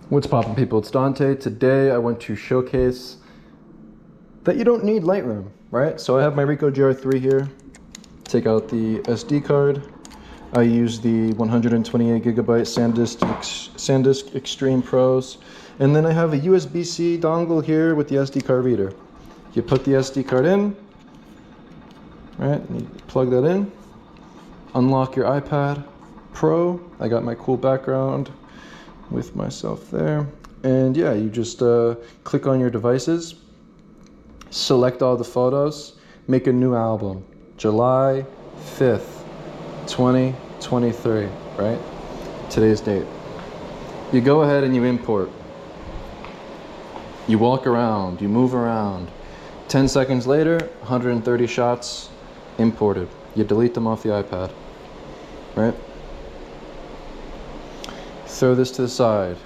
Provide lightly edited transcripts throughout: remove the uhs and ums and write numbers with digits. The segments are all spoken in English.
What's poppin', people? It's Dante. Today I want to showcase that you don't need Lightroom, right? So I have my Ricoh GR3 here. Take out the SD card. I use the 128 gigabyte SanDisk Extreme Pros. And then I have a USB-C dongle here with the SD card reader. You put the SD card in, right? You plug that in. Unlock your iPad Pro. I got my cool background with myself there, and yeah, you just click on your devices, select all the photos, make a new album, July 5th 2023, right? Today's date. You go ahead and you import. You walk around, you move around. 10 seconds later, 130 shots imported. You delete them off the iPad, right? Throw this to the side.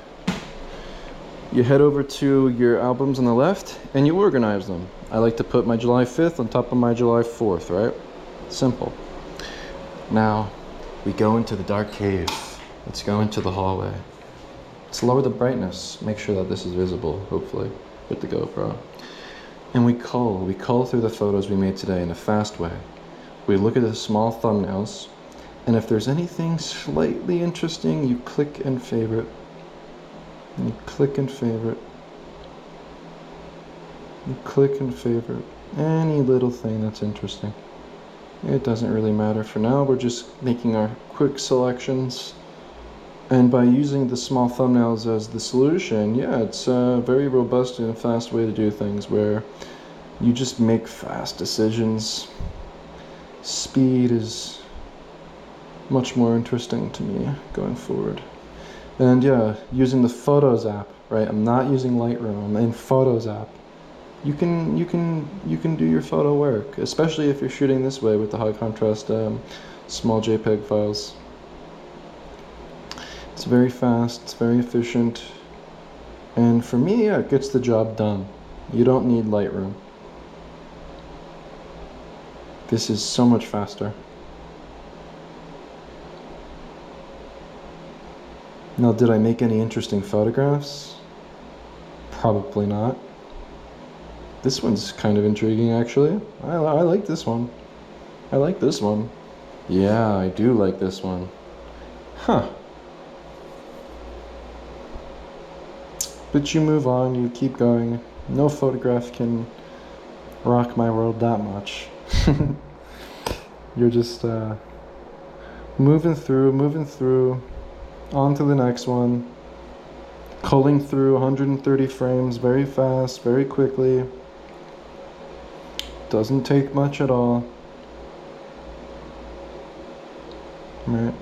You head over to your albums on the left and you organize them. I like to put my July 5th on top of my July 4th, right? Simple. Now, we go into the dark cave. Let's go into the hallway. Let's lower the brightness. Make sure that this is visible, hopefully, with the GoPro. And we cull through the photos we made today in a fast way. We look at the small thumbnails, and if there's anything slightly interesting, you click and favorite. And you click and favorite. You click and favorite. Any little thing that's interesting. It doesn't really matter for now. We're just making our quick selections. And by using the small thumbnails as the solution, yeah, it's a very robust and fast way to do things where you just make fast decisions. Speed is much more interesting to me going forward. And yeah, using the Photos app, right? I'm not using Lightroom, I'm in Photos app. You can do your photo work, especially if you're shooting this way with the high contrast small JPEG files. It's very fast, it's very efficient, and for me, yeah, it gets the job done. You don't need Lightroom. This is so much faster. Now, did I make any interesting photographs? Probably not. This one's kind of intriguing, actually. I like this one. I like this one. Yeah, I do like this one. Huh. But you move on, you keep going. No photograph can rock my world that much. You're just moving through, on to the next one. Culling through 130 frames very fast, very quickly. Doesn't take much at all. Right.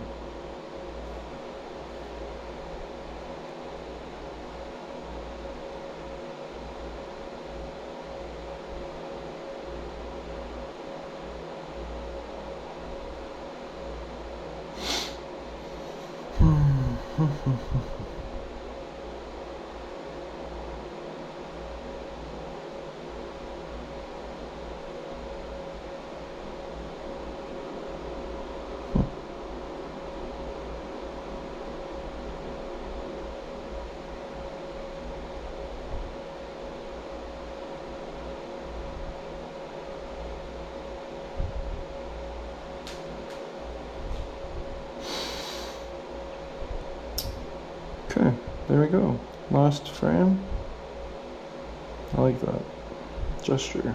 Okay, there we go. Last frame. I like that gesture.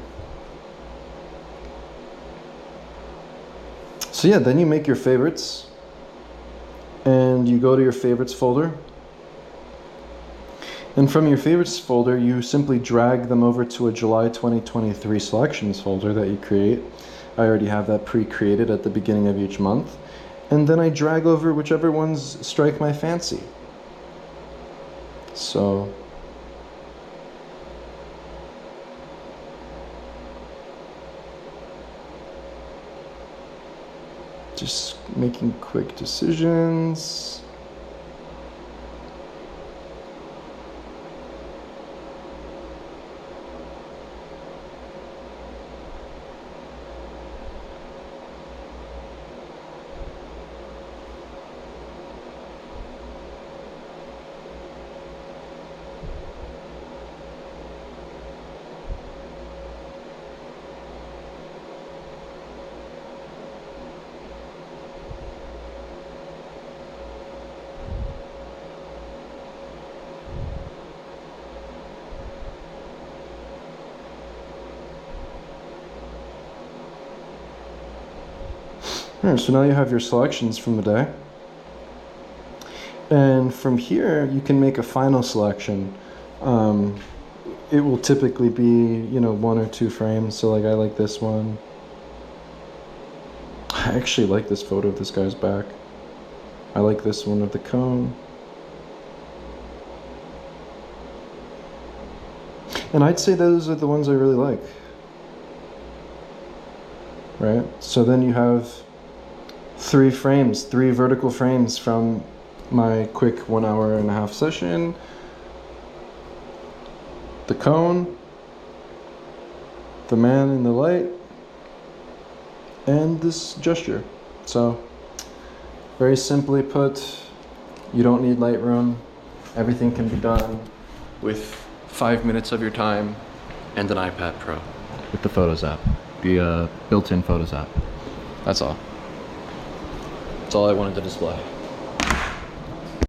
So yeah, then you make your favorites and you go to your favorites folder. And from your favorites folder, you simply drag them over to a July 2023 selections folder that you create. I already have that pre-created at the beginning of each month. And then I drag over whichever ones strike my fancy. So just making quick decisions. All right, so now you have your selections from the day. And from here, you can make a final selection. It will typically be, you know, 1 or 2 frames. So like I like this one. I actually like this photo of this guy's back. I like this one of the cone. And I'd say those are the ones I really like. Right? So then you have 3 frames, 3 vertical frames from my quick 1.5 hour session. The cone, the man in the light, and this gesture. So, very simply put, you don't need Lightroom. Everything can be done with 5 minutes of your time and an iPad Pro. With the Photos app, the built-in Photos app. That's all. That's all I wanted to display.